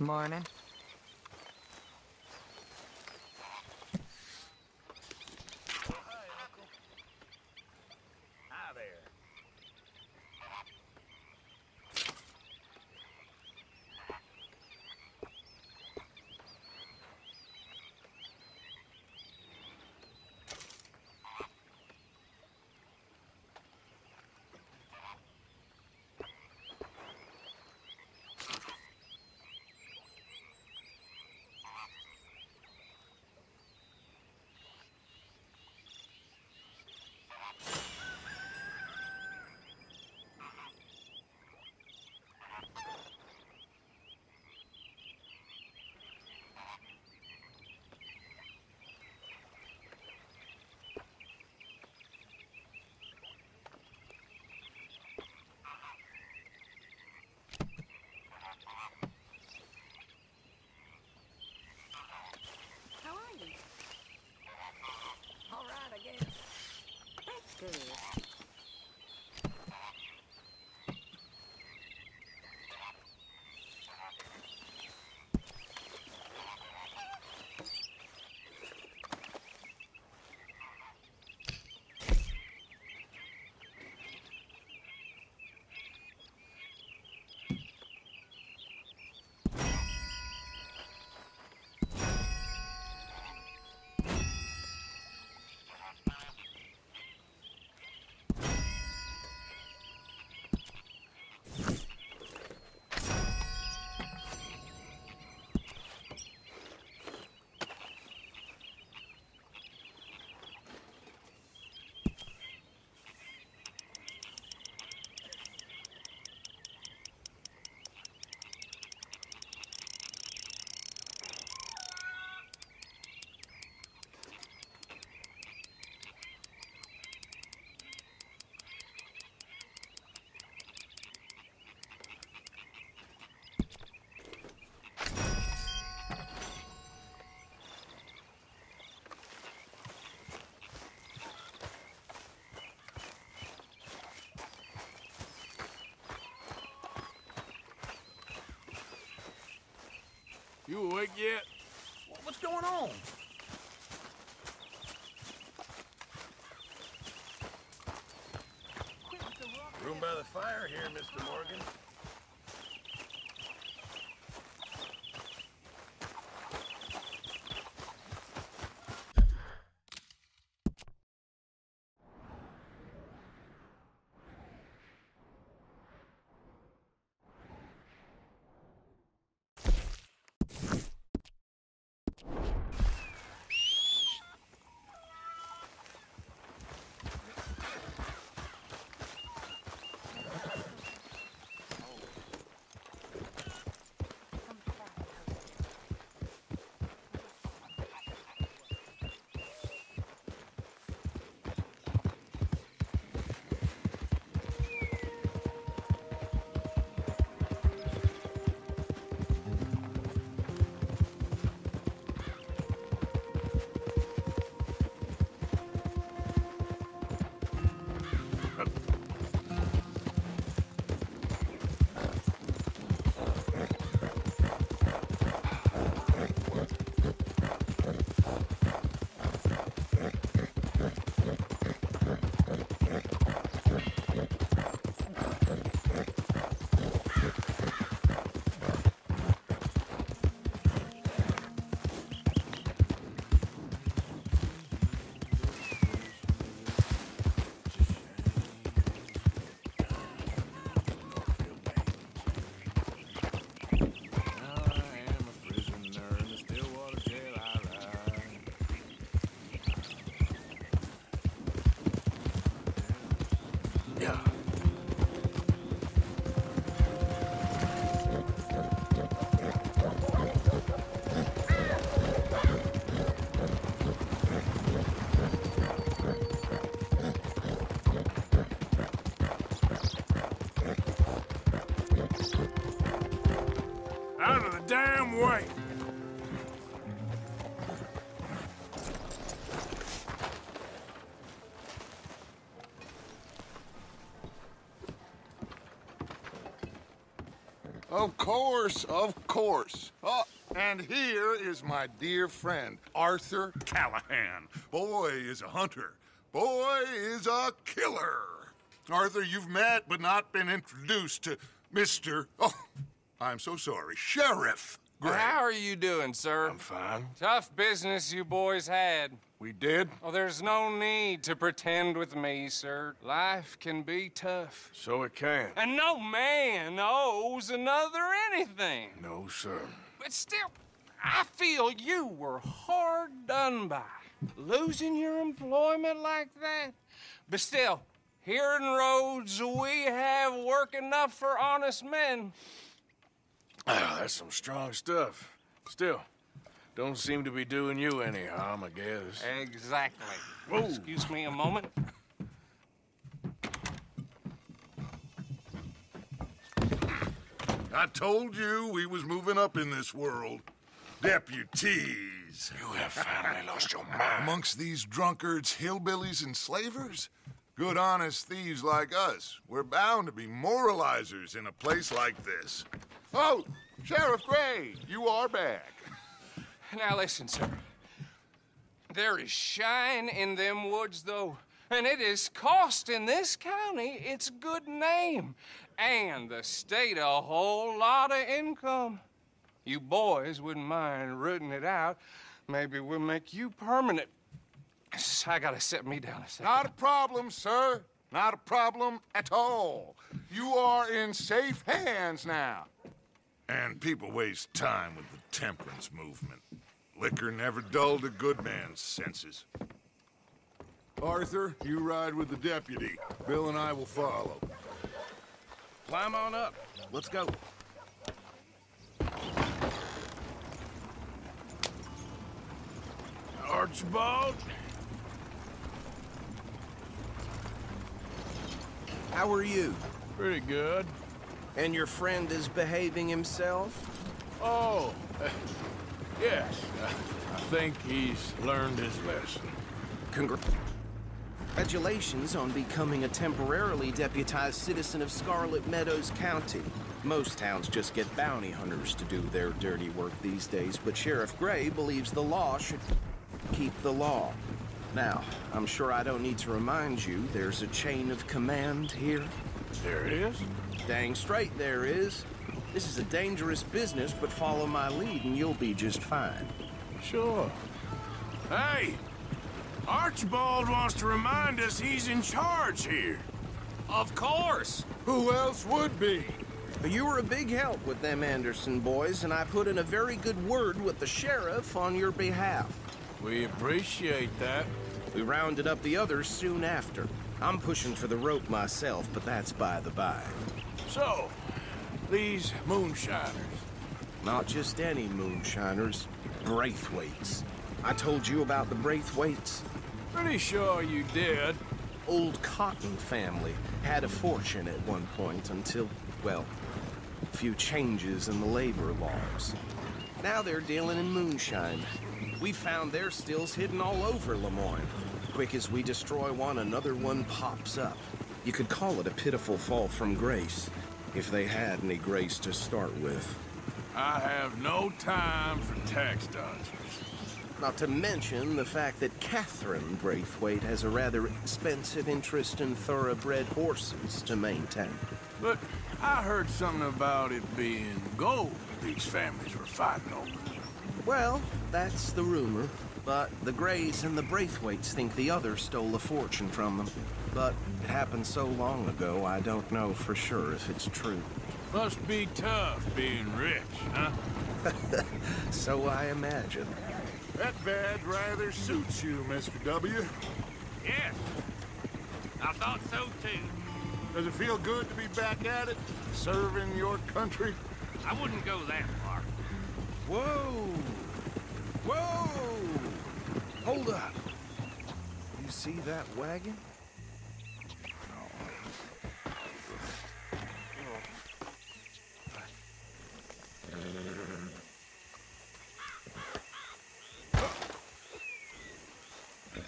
Morning. Hi, Uncle. Hi there. How are you? All right, I guess. That's good. You awake yet? What's going on? Room by the fire here, Mr. Morgan. Out of the damn way! Of course, of course. Oh, and here is my dear friend, Arthur Callahan. Boy is a hunter. Boy is a killer. Arthur, you've met but not been introduced to Mr. Oh, I'm so sorry, Sheriff Gray. How are you doing, sir? I'm fine. Tough business you boys had. We did? Well, there's no need to pretend with me, sir. Life can be tough. So it can. And no man owes another anything. No, sir. But still, I feel you were hard done by. Losing your employment like that. But still, here in Rhodes, we have work enough for honest men. Ah, that's some strong stuff. Still, don't seem to be doing you any harm, I guess. Exactly. Whoa. Excuse me a moment. I told you we was moving up in this world. Deputies. You have finally lost your mind. Amongst these drunkards, hillbillies, and slavers? Good, honest thieves like us. We're bound to be moralizers in a place like this. Oh, Sheriff Gray, you are back. Now listen, sir. There is shine in them woods, though, and it is costing this county its good name and the state a whole lot of income. You boys wouldn't mind rooting it out. Maybe we'll make you permanent. I gotta sit me down a second. Not a problem, sir. Not a problem at all. You are in safe hands now. And people waste time with the temperance movement. Liquor never dulled a good man's senses. Arthur, you ride with the deputy. Bill and I will follow. Climb on up. Let's go. Archibald? How are you? Pretty good. And your friend is behaving himself? Oh, yes. I think he's learned his lesson. Congratulations on becoming a temporarily deputized citizen of Scarlet Meadows County. Most towns just get bounty hunters to do their dirty work these days, but Sheriff Gray believes the law should keep the law. Now, I'm sure I don't need to remind you there's a chain of command here. There is? Dang straight there is. This is a dangerous business, but follow my lead and you'll be just fine. Sure. Hey! Archibald wants to remind us he's in charge here. Of course. Who else would be? You were a big help with them Anderson boys, and I put in a very good word with the sheriff on your behalf. We appreciate that. We rounded up the others soon after. I'm pushing for the rope myself, but that's by the by. So, these moonshiners. Not just any moonshiners, Braithwaites. I told you about the Braithwaites. Pretty sure you did. Old Cotton family had a fortune at one point until, well, a few changes in the labor laws. Now they're dealing in moonshine. We found their stills hidden all over Lemoine. Quick as we destroy one, another one pops up. You could call it a pitiful fall from grace, if they had any grace to start with. I have no time for tax dodgers. Not to mention the fact that Catherine Braithwaite has a rather expensive interest in thoroughbred horses to maintain. But I heard something about it being gold these families were fighting over. Well, that's the rumor. But the Grays and the Braithwaites think the other stole a fortune from them. But it happened so long ago, I don't know for sure if it's true. Must be tough being rich, huh? So I imagine. That badge rather suits you, Mr. W. Yes. I thought so, too. Does it feel good to be back at it, serving your country? I wouldn't go that far. Whoa! Whoa! Hold up. You see that wagon?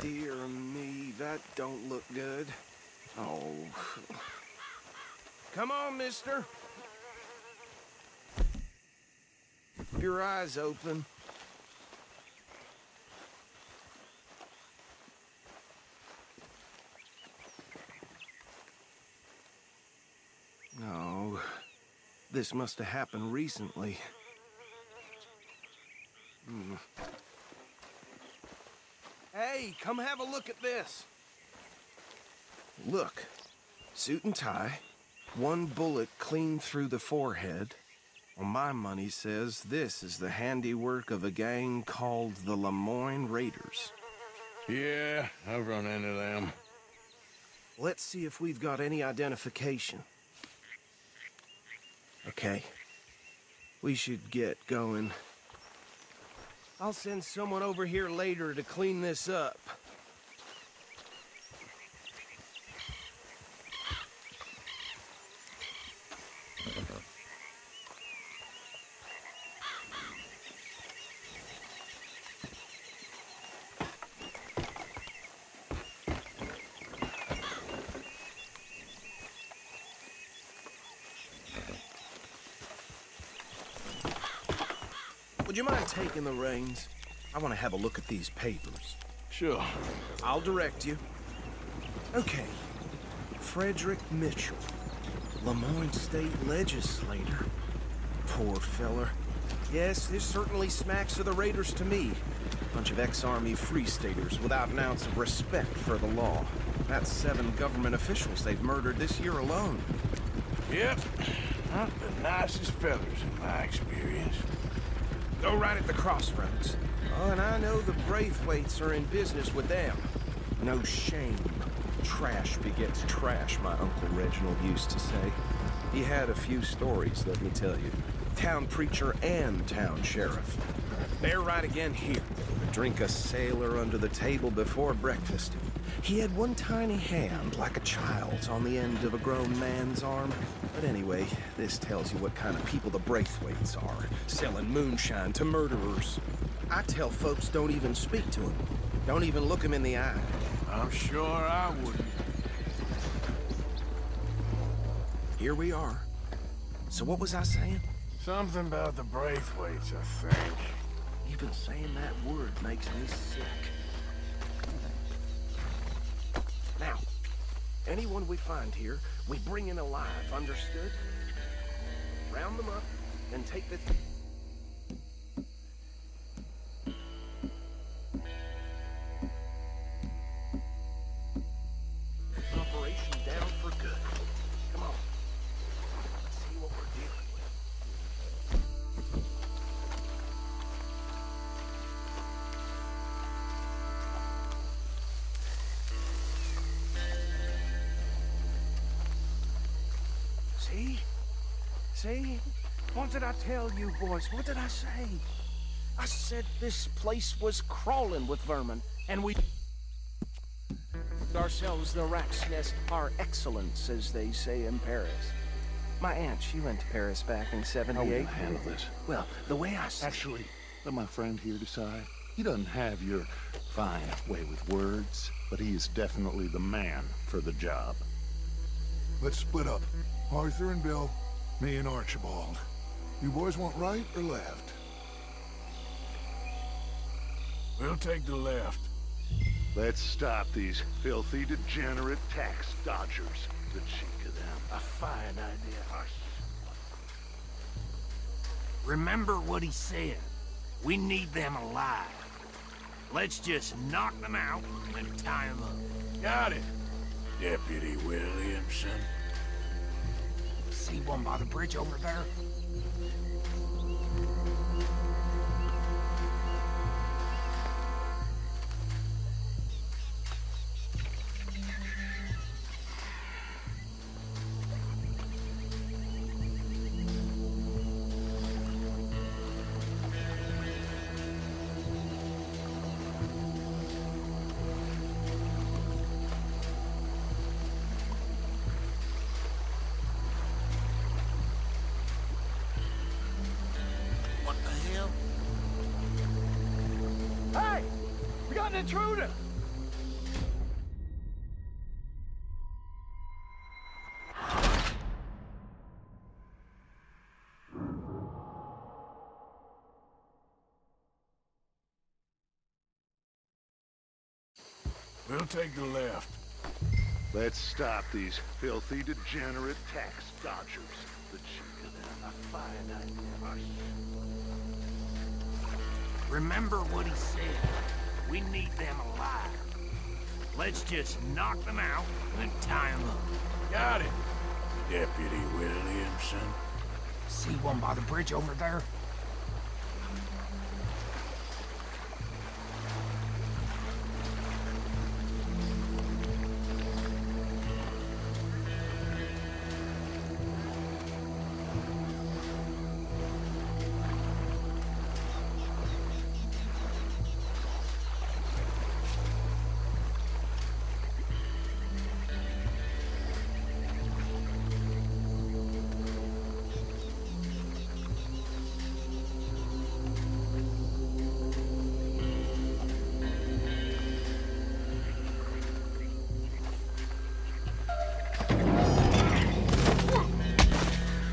Dear me, that don't look good. Oh. Come on, mister. Keep your eyes open. No, this must have happened recently. Hey, come have a look at this. Look, suit and tie, one bullet clean through the forehead. Well, my money says this is the handiwork of a gang called the Lemoine Raiders. Yeah, I've run into them. Let's see if we've got any identification. Okay. We should get going. I'll send someone over here later to clean this up. Would you mind taking the reins? I want to have a look at these papers. Sure. I'll direct you. Okay. Frederick Mitchell, Lemoine State Legislator. Poor feller. Yes, this certainly smacks of the Raiders to me. Bunch of ex-Army Free Staters without an ounce of respect for the law. That's 7 government officials they've murdered this year alone. Yep. Not the nicest fellas in my experience. Go right at the crossroads. Oh, and I know the Braithwaites are in business with them. No shame. Trash begets trash, my Uncle Reginald used to say. He had a few stories, let me tell you. Town preacher and town sheriff. They're right again here. Drink a sailor under the table before breakfast. He had one tiny hand, like a child's, on the end of a grown man's arm. But anyway, this tells you what kind of people the Braithwaites are, selling moonshine to murderers. I tell folks don't even speak to him. Don't even look him in the eye. I'm sure I wouldn't. Here we are. So what was I saying? Something about the Braithwaites, I think. Even saying that word makes me sick. Now, anyone we find here, we bring in alive, understood? Round them up, and take the... Operation down for good. Come on. Let's see what we're dealing with. See? See? What did I tell you, boys? What did I say? I said this place was crawling with vermin, and we... ourselves the rat's nest par excellence, as they say in Paris. My aunt, she went to Paris back in '78. How will you handle this? Well, the way I see... Actually, let my friend here decide. He doesn't have your fine way with words, but he is definitely the man for the job. Let's split up. Arthur and Bill, me and Archibald. You boys want right or left? We'll take the left. Let's stop these filthy, degenerate tax dodgers. The cheek of them. A fine idea. Remember what he said. We need them alive. Let's just knock them out and tie them up. Got it, Deputy Williamson. See one by the bridge over there? Hey! We got an intruder! We'll take the left. Let's stop these filthy, degenerate tax dodgers. The cheek of them, a fine idea. Remember what he said. We need them alive. Let's just knock them out and tie them up. Got it. Deputy Williamson. See one by the bridge over there?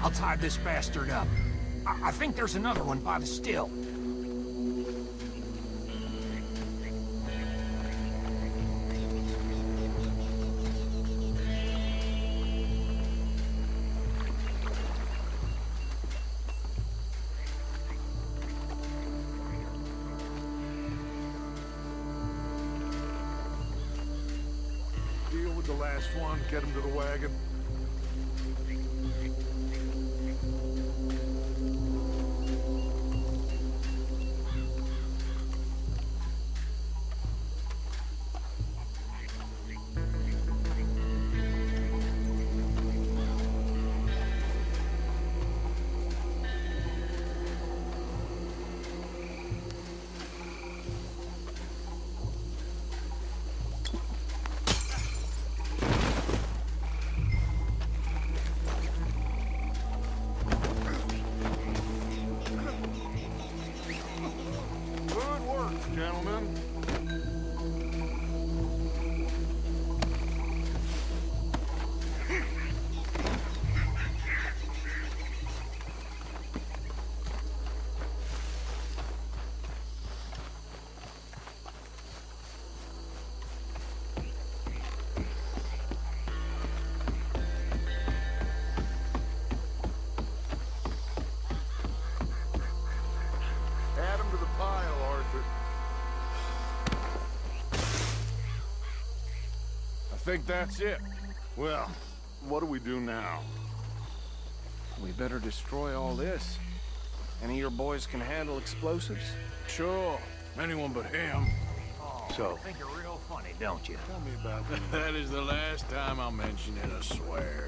I'll tie this bastard up. I think there's another one by the still. Deal with the last one, get him to the wagon. Good work, gentlemen. Add him to the pile, Arthur. I think that's it. Well, what do we do now? We better destroy all this. Any of your boys can handle explosives? Sure. Anyone but him. So, Think you're real funny, don't you? tell me about the... That is the last time I'll mention it, I swear.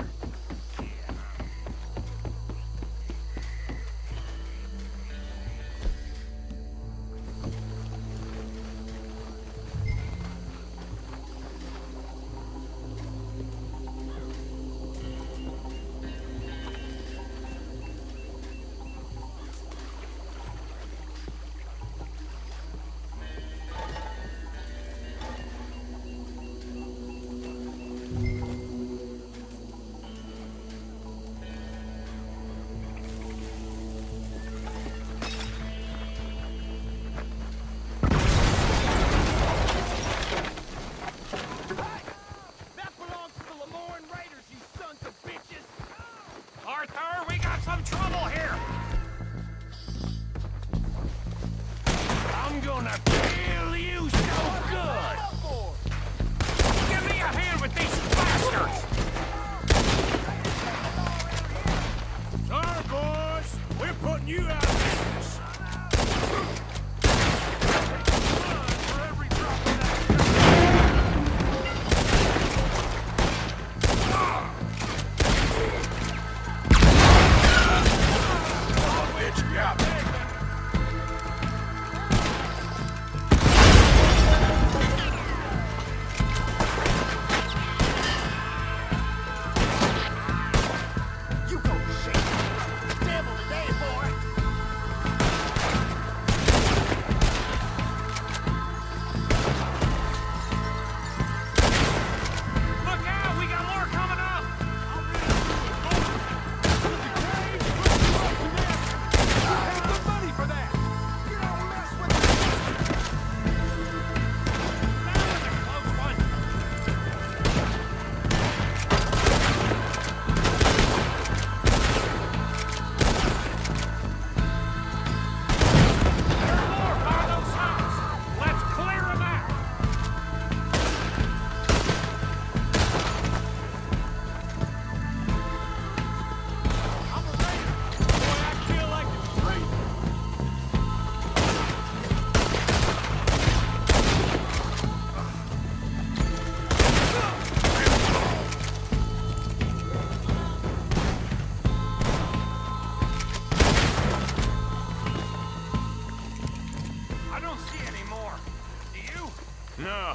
No.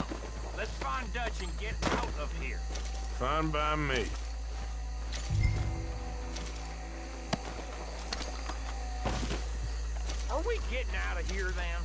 Let's find Dutch and get out of here. Fine by me. Are we getting out of here, then?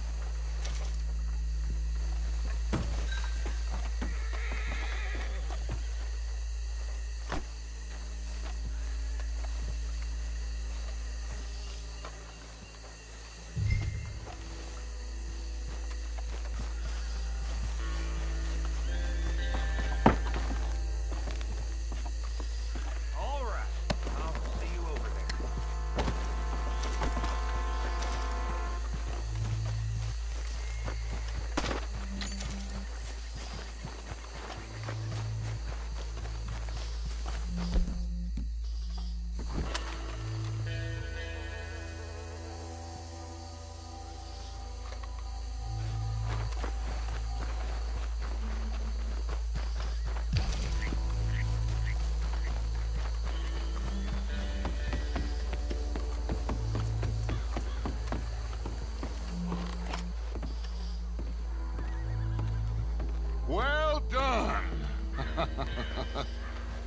Well done.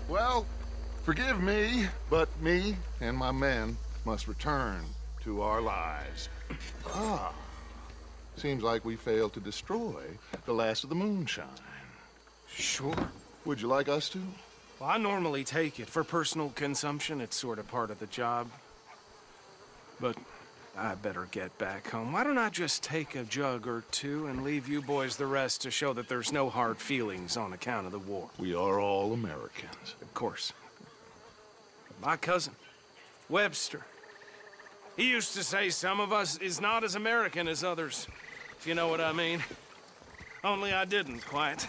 Well, forgive me, but me and my men must return to our lives. Ah, seems like we failed to destroy the last of the moonshine. Sure. Would you like us to? Well, I normally take it. For personal consumption, it's sort of part of the job. But I better get back home. Why don't I just take a jug or two and leave you boys the rest to show that there's no hard feelings on account of the war? We are all Americans. Of course. My cousin, Webster. He used to say some of us is not as American as others, if you know what I mean. Only I didn't quite.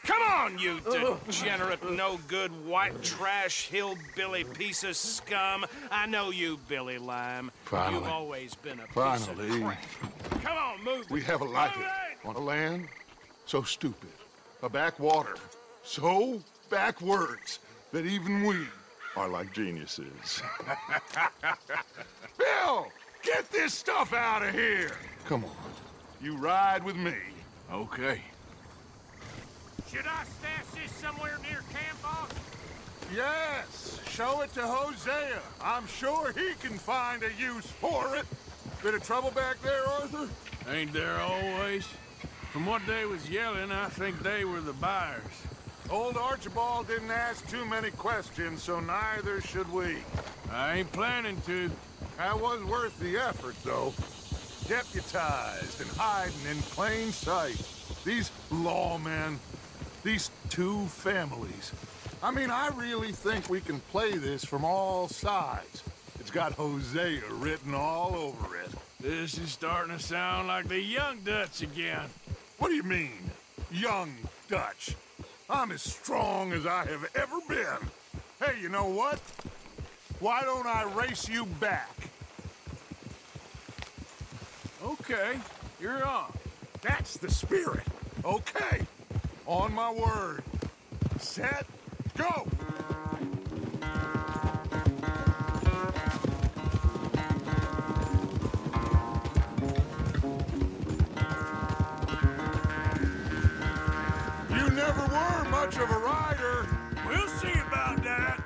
Come on, you degenerate, no-good, white trash, hillbilly piece of scum. I know you, Billy Lime. Finally. You've always been a piece Finally. of crap. Come on, move. We have alighted on a land so stupid, a backwater so backwards that even we are like geniuses. Bill, get this stuff out of here. Come on, you ride with me. Okay. Should I stash this somewhere near camp, boss? Yes, show it to Hosea. I'm sure he can find a use for it. Bit of trouble back there, Arthur? Ain't there always? From what they was yelling, I think they were the buyers. Old Archibald didn't ask too many questions, so neither should we. I ain't planning to. That was worth the effort, though. Deputized and hiding in plain sight. These lawmen, these two families. I mean, I really think we can play this from all sides. It's got Hosea written all over it. This is starting to sound like the young Dutch again. What do you mean, young Dutch? I'm as strong as I have ever been. Hey, you know what? Why don't I race you back? Okay, you're on. That's the spirit. Okay, on my word. Set, go! You never were much of a rider. We'll see about that.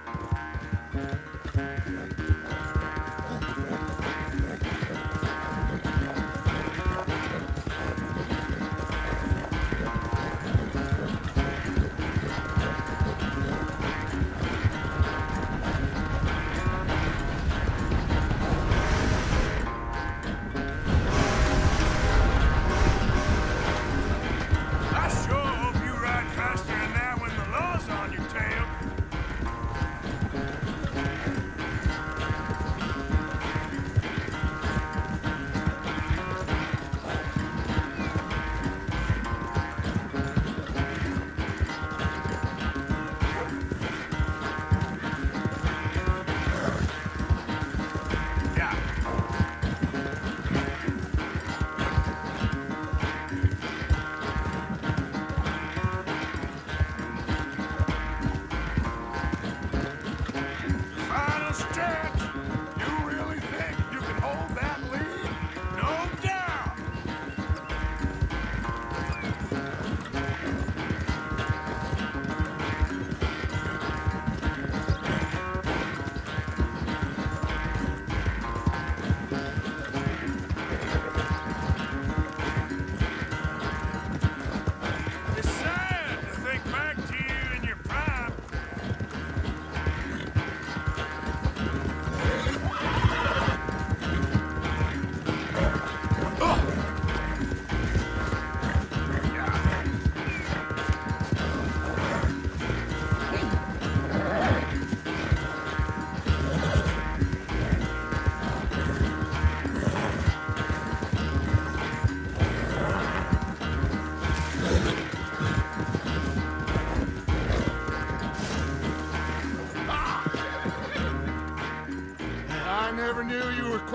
I sure hope you ride faster than that when the law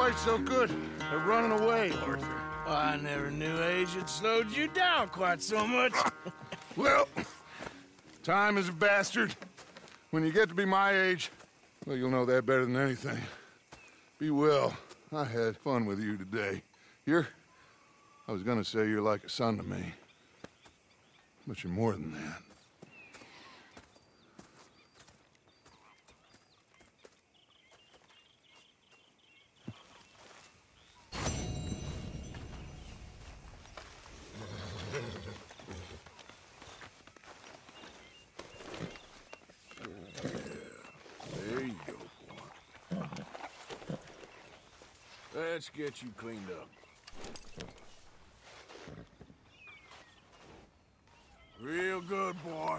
quite so good at running away, Arthur. I never knew age had slowed you down quite so much. Well, time is a bastard. When you get to be my age, well, you'll know that better than anything. Be well. I had fun with you today. I was gonna say you're like a son to me. But you're more than that. There you go, boy. Let's get you cleaned up. Real good, boy.